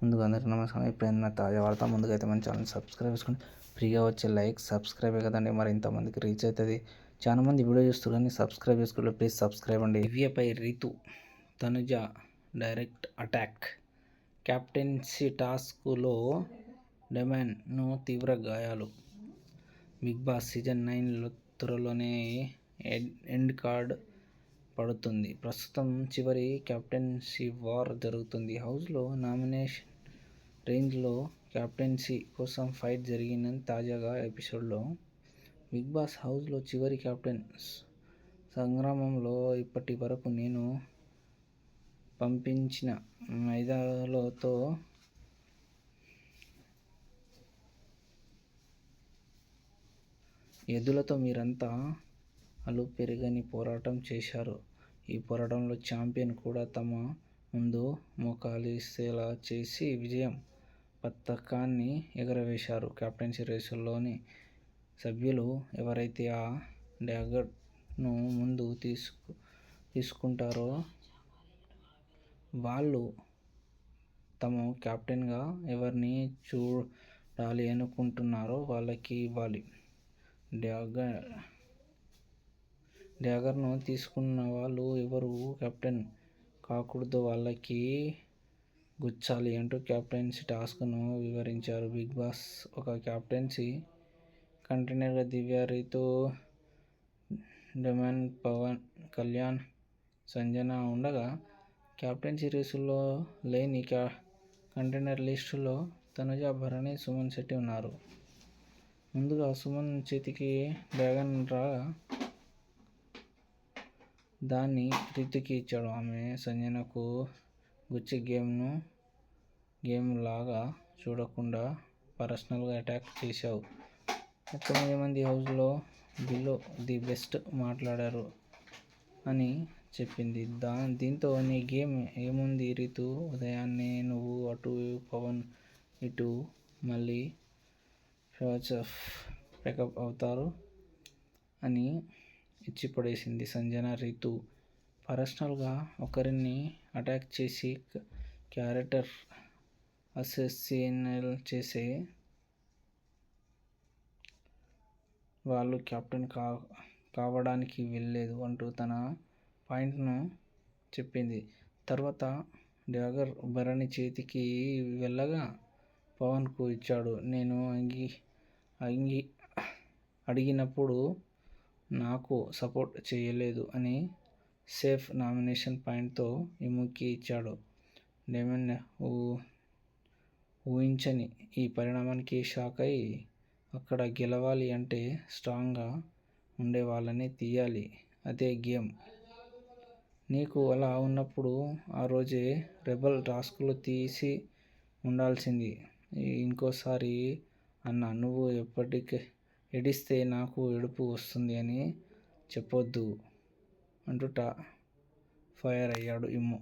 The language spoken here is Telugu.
ముందుగా అందరికీ నమస్కారం. ఇప్పుడైనా తాజా వార్త ముందుకైతే మన ఛానల్ సబ్స్క్రైబ్ చేసుకొని ఫ్రీగా వచ్చే లైక్ సబ్స్క్రైబే కదండి, మరి ఇంతమందికి రీచ్ అవుతుంది. చాలా మంది వీడియో చూస్తారు కానీ సబ్స్క్రైబ్ చేసుకోండి, ప్లీజ్ సబ్స్క్రైబ్ అండి. దివ్యపై Ritu Tanuja direct attack. Captaincy టాస్క్లో డెమాన్ను తీవ్ర గాయాలు. బిగ్ బాస్ సీజన్ 9 త్వరలోనే ఎండ్ కార్డ్ పడుతుంది. ప్రస్తుతం చివరి కెప్టెన్సీ వార్ జరుగుతుంది. హౌస్లో నామినేషన్ రేంజ్లో కెప్టెన్సీ కోసం ఫైట్ జరిగిన తాజాగా ఎపిసోడ్లో బిగ్ బాస్ హౌస్లో చివరి కెప్టెన్స్ సంగ్రామంలో ఇప్పటి వరకు నేను పంపించిన మైదాలతో ఎద్దులతో మీరంతా అలుపెరగని పోరాటం చేశారు. ఈ పోరాటంలో ఛాంపియన్ కూడా తమ ముందు మోకాలిసేలా చేసి విజయం పతాకాన్ని ఎగురవేశారు. కెప్టెన్సీ రేసులోని సభ్యులు ఎవరైతే ఆ డ్యాగర్ను ముందు తీసుకుంటారో వాళ్ళు తమ కెప్టెన్గా ఎవరిని చూడాలి అనుకుంటున్నారో వాళ్ళకి ఇవ్వాలి. డ్యాగర్ను తీసుకున్న వాళ్ళు ఎవరు కెప్టెన్ కాకూడదో వాళ్ళకి గుచ్చాలి అంటూ కెప్టెన్సీ టాస్క్ను వివరించారు. బిగ్ బాస్ ఒక కెప్టెన్సీ కంటెండర్గా దివ్య, రితు, డెమాన్, పవన్ కళ్యాణ్, సంజన ఉండగా కెప్టెన్సీ రేసులో లేని కంటెండర్ లిస్టులో తనుజ, భరణి, సుమన్ శెట్టి ఉన్నారు. ముందుగా సుమన్ చేతికి డ్రాగన్ రాగా దాన్ని రితుకి ఇచ్చాడు. ఆమె సంజనకు గుచ్చి గేమ్ లాగా చూడకుండా పర్సనల్గా అటాక్ చేశావు. 9 మంది హౌస్లో బిలో ది బెస్ట్ మాట్లాడారు అని చెప్పింది. దీంతో నీ గేమ్ ఏముంది రితు? ఉదయాన్నే నువ్వు అటు పవన్ ఇటు మళ్ళీ ప్యాకప్ అవుతారు అని ఇచ్చిపడేసింది సంజన. రితు పర్సనల్గా ఒకరిని అటాక్ చేసి క్యారెక్టర్ అసెసినేట్ చేసే వాళ్ళు కెప్టెన్ కావడానికి వీల్లేదు అంటూ తన పాయింట్ను చెప్పింది. తర్వాత డ్యాగర్ భరణి చేతికి వెళ్ళగా పవన్కు ఇచ్చాడు. నేను అడిగినప్పుడు నాకు సపోర్ట్ చేయలేదు అని సేఫ్ నామినేషన్ పాయింట్తో ఇమ్ముకి ఇచ్చాడు. డెమాన్ ఊహించని ఈ పరిణామానికి షాక్ అయి అక్కడ గెలవాలి అంటే స్ట్రాంగ్గా ఉండే వాళ్ళని తీయాలి, అదే గేమ్. నీకు అలా ఉన్నప్పుడు ఆ రోజే రెబల్ టాస్క్లో తీసి ఉండాల్సింది. ఇంకోసారి అన్నా నువ్వు ఏడిస్తే నాకు ఏడుపు వస్తుంది అని చెప్పొద్దు అంటూ ఫైర్ అయ్యాడు ఇమ్ము.